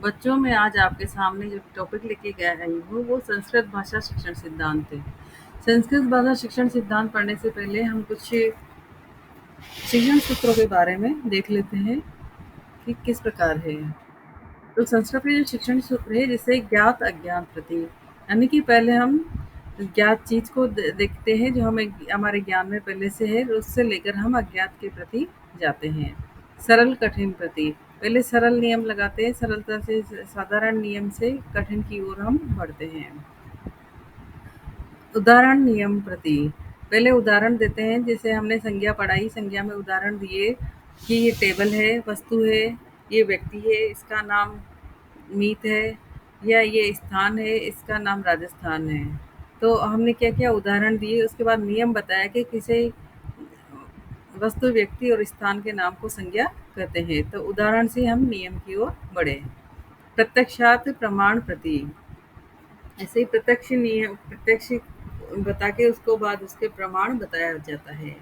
बच्चों में आज आपके सामने जो टॉपिक लेके गया है वो संस्कृत भाषा शिक्षण सिद्धांत है। संस्कृत भाषा शिक्षण सिद्धांत पढ़ने से पहले हम कुछ शिक्षण सूत्रों के बारे में देख लेते हैं कि किस प्रकार है। तो संस्कृत के जो शिक्षण सूत्र है जैसे ज्ञात अज्ञात प्रति, यानी कि पहले हम ज्ञात चीज को देखते हैं जो हमें हमारे ज्ञान में पहले से है, उससे लेकर हम अज्ञात के प्रति जाते हैं। सरल कठिन प्रति, पहले सरल नियम लगाते हैं, सरलता से साधारण नियम से कठिन की ओर हम बढ़ते हैं। उदाहरण नियम प्रति, पहले उदाहरण देते हैं, जैसे हमने संज्ञा पढ़ाई, संज्ञा में उदाहरण दिए कि ये टेबल है, वस्तु है, ये व्यक्ति है, इसका नाम मीत है, या ये स्थान है, इसका नाम राजस्थान है। तो हमने क्या किया, उदाहरण दिए, उसके बाद नियम बताया कि किसी वस्तु, व्यक्ति और स्थान के नाम को संज्ञा कहते हैं। तो उदाहरण से हम नियम की ओर बढ़े। प्रत्यक्षात प्रमाण प्रति, ऐसे ही प्रत्यक्ष बता के उसको बाद उसके प्रमाण बताया जाता है।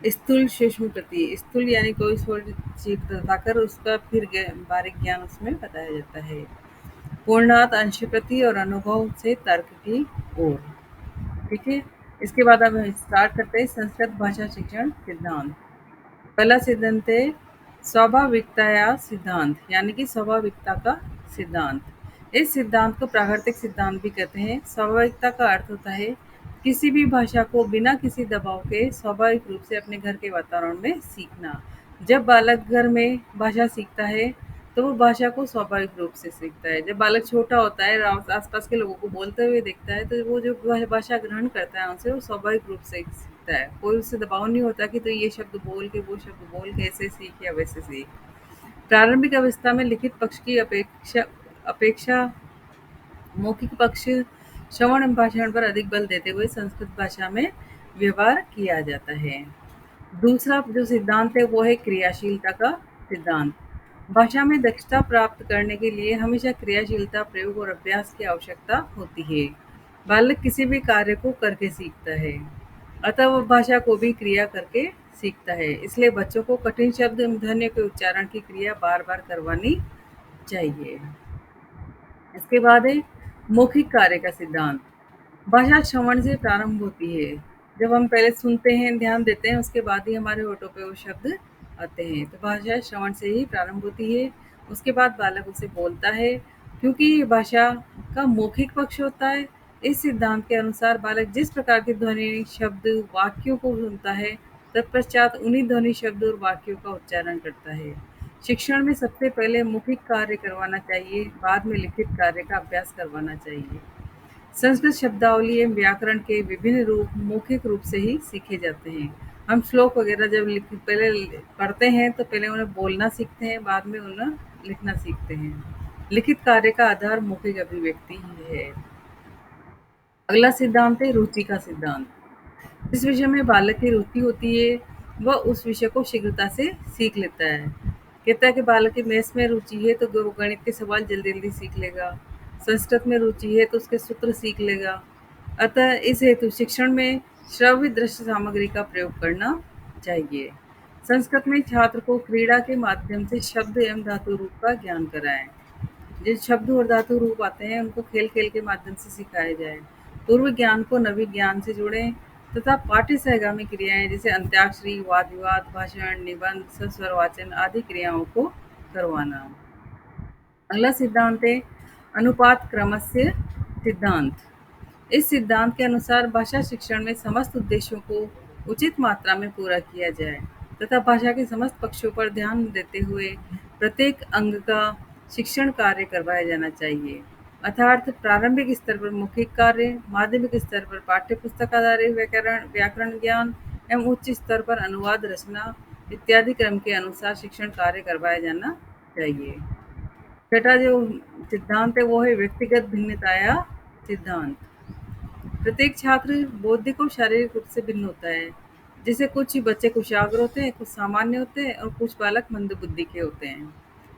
स्थूल सूक्ष्म प्रति, स्थूल यानी कोई चीज बताकर उसका फिर बारीक ज्ञान उसमें बताया जाता है। पूर्णात अंश प्रति और अनुभव से तर्क की ओर। ठीक है, इसके बाद अब हम स्टार्ट करते हैं संस्कृत भाषा शिक्षण सिद्धांत। पहला सिद्धांत है स्वाभाविकता सिद्धांत, यानी कि स्वाभाविकता का सिद्धांत। इस सिद्धांत को प्राकृतिक सिद्धांत भी कहते हैं। स्वाभाविकता का अर्थ होता है किसी भी भाषा को बिना किसी दबाव के स्वाभाविक रूप से अपने घर के वातावरण में सीखना। जब बालक घर में भाषा सीखता है तो वो भाषा को स्वाभाविक रूप से सीखता है। जब बालक छोटा होता है, आसपास के लोगों को बोलते हुए देखता है, तो वो जो भाषा ग्रहण करता है उनसे वो स्वाभाविक रूप से सीखता है। कोई उससे दबाव नहीं होता कि तो ये शब्द बोल के, वो शब्द बोल के, ऐसे सीख या वैसे सीख। प्रारंभिक अवस्था में लिखित पक्ष की अपेक्षा अपेक्षा मौखिक पक्ष श्रवण भाषण पर अधिक बल देते हुए संस्कृत भाषा में व्यवहार किया जाता है। दूसरा जो सिद्धांत है वो है क्रियाशीलता का सिद्धांत। भाषा में दक्षता प्राप्त करने के लिए हमेशा क्रियाशीलता, प्रयोग और अभ्यास की आवश्यकता होती है। बालक किसी भी कार्य को करके सीखता है, अतः वह भाषा को भी क्रिया करके सीखता है। इसलिए बच्चों को कठिन शब्द एवं ध्वनियों के उच्चारण की क्रिया बार बार करवानी चाहिए। इसके बाद है मौखिक कार्य का सिद्धांत। भाषा श्रवण से प्रारंभ होती है। जब हम पहले सुनते हैं, ध्यान देते हैं, उसके बाद ही हमारे होठों पे वो शब्द आते हैं। तो भाषा श्रवण से ही प्रारंभ होती है। उसके बाद बालक उसे बोलता है, क्योंकि ये भाषा का मौखिक पक्ष होता है। इस सिद्धांत के अनुसार बालक जिस प्रकार की ध्वनि, शब्द, वाक्यों को सुनता है, तत्पश्चात उन्हीं ध्वनि, शब्द और वाक्यों का उच्चारण करता है। शिक्षण में सबसे पहले मौखिक कार्य करवाना चाहिए, बाद में लिखित कार्य का अभ्यास करवाना चाहिए। संस्कृत शब्दावली एवं व्याकरण के विभिन्न रूप मौखिक रूप से ही सीखे जाते हैं। हम श्लोक वगैरह जब पहले पढ़ते हैं तो पहले उन्हें बोलना सीखते हैं, बाद में उन्हें लिखना सीखते हैं। लिखित कार्य का आधार मौखिक अभिव्यक्ति ही है। अगला सिद्धांत है रुचि का सिद्धांत। जिस विषय में बालक की रुचि होती है वह उस विषय को शीघ्रता से सीख लेता है। कहता है कि बालक की मैथ्स में रुचि है तो वो गणित के सवाल जल्दी जल्दी सीख लेगा। संस्कृत में रुचि है तो उसके सूत्र सीख लेगा। अतः इस हेतु शिक्षण में श्रव्य दृश्य सामग्री का प्रयोग करना चाहिए। संस्कृत में छात्र को क्रीड़ा के माध्यम से शब्द एवं धातु रूप का ज्ञान कराएं। जो शब्द और धातु रूप आते हैं उनको खेल खेल के माध्यम से सिखाया जाए। पूर्व ज्ञान को नवी ज्ञान से जोड़ें तथा पाठ्य सहगामी क्रियाएं जैसे अंत्याक्षरी, वाद विवाद, भाषण, निबंध, सस्वर वाचन आदि क्रियाओं को करवाना। अगला सिद्धांत है अनुपात क्रमस्य सिद्धांत। इस सिद्धांत के अनुसार भाषा शिक्षण में समस्त उद्देश्यों को उचित मात्रा में पूरा किया जाए तथा भाषा के समस्त पक्षों पर ध्यान देते हुए प्रत्येक अंग का शिक्षण कार्य करवाया जाना चाहिए। अर्थात प्रारंभिक स्तर पर मौखिक कार्य, माध्यमिक स्तर पर पाठ्य पुस्तक आधारित व्याकरण ज्ञान एवं उच्च स्तर पर अनुवाद, रचना इत्यादि क्रम के अनुसार शिक्षण कार्य करवाया जाना चाहिए। छठा जो सिद्धांत है वो है व्यक्तिगत भिन्नताया सिद्धांत। प्रत्येक छात्र बौद्धिक और शारीरिक रूप से भिन्न होता है। जैसे कुछ बच्चे कुशाग्र होते हैं, कुछ सामान्य होते हैं और कुछ बालक मंदबुद्धि के होते हैं।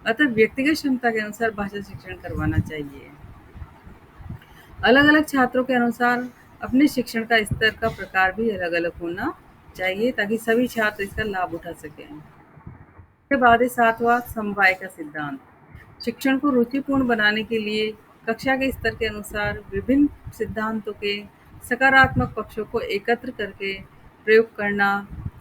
अतः व्यक्तिगत क्षमता के अनुसार भाषा शिक्षण करवाना चाहिए। अलग अलग छात्रों के अनुसार अपने शिक्षण का स्तर का प्रकार भी अलग अलग होना चाहिए ताकि सभी छात्र इसका लाभ उठा सकें। इसके बाद है सातवां समवाय का सिद्धांत। शिक्षण को रुचिपूर्ण बनाने के लिए कक्षा के स्तर के अनुसार विभिन्न सिद्धांतों के सकारात्मक पक्षों को एकत्र करके प्रयोग करना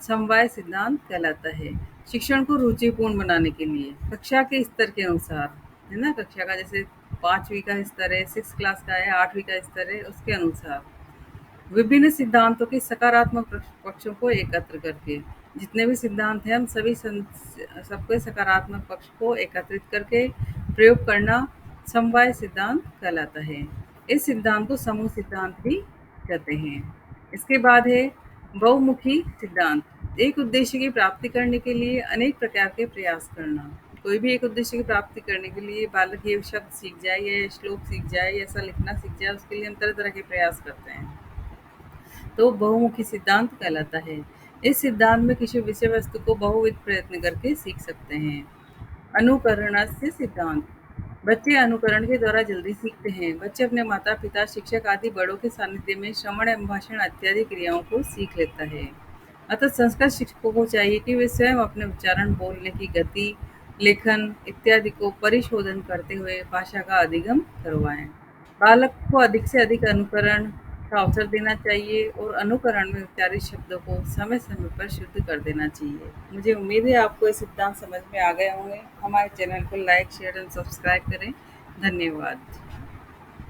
समवाय सिद्धांत कहलाता है। शिक्षण को रुचिपूर्ण बनाने के लिए कक्षा के स्तर के अनुसार, है ना? कक्षा का जैसे 5वीं का स्तर है, 6 क्लास का है, 8वीं का स्तर है, उसके अनुसार विभिन्न सिद्धांतों के सकारात्मक पक्षों को एकत्र करके, जितने भी सिद्धांत हैं हम सबके सकारात्मक पक्ष को एकत्रित करके प्रयोग करना समवाय सिद्धांत कहलाता है। इस सिद्धांत को समूह सिद्धांत भी कहते हैं। इसके बाद है बहुमुखी सिद्धांत। एक उद्देश्य की प्राप्ति करने के लिए अनेक प्रकार के प्रयास करना। कोई भी एक उद्देश्य की प्राप्ति करने के लिए बालक ये शब्द सीख जाए या श्लोक सीख जाए या ऐसा लिखना सीख जाए, उसके लिए हम तरह तरह के प्रयास करते हैं, तो बहुमुखी सिद्धांत कहलाता है। इस सिद्धांत में किसी विषय वस्तु को बहुविध प्रयत्न करके सीख सकते हैं। अनुकरणस्य सिद्धांत। बच्चे अनुकरण के द्वारा जल्दी सीखते हैं। बच्चे अपने माता पिता, शिक्षक आदि बड़ों के सानिध्य में श्रवण एवं भाषण इत्यादि क्रियाओं को सीख लेता है। अतः संस्कृत शिक्षकों को चाहिए कि वे स्वयं अपने उच्चारण, बोलने की गति, लेखन इत्यादि को परिशोधन करते हुए भाषा का अधिगम करवाएं। बालक को अधिक से अधिक अनुकरण का अवसर देना चाहिए और अनुकरण में उच्चारित शब्दों को समय समय पर शुद्ध कर देना चाहिए। मुझे उम्मीद है आपको ये सिद्धांत समझ में आ गए होंगे। हमारे चैनल को लाइक, शेयर एंड सब्सक्राइब करें। धन्यवाद।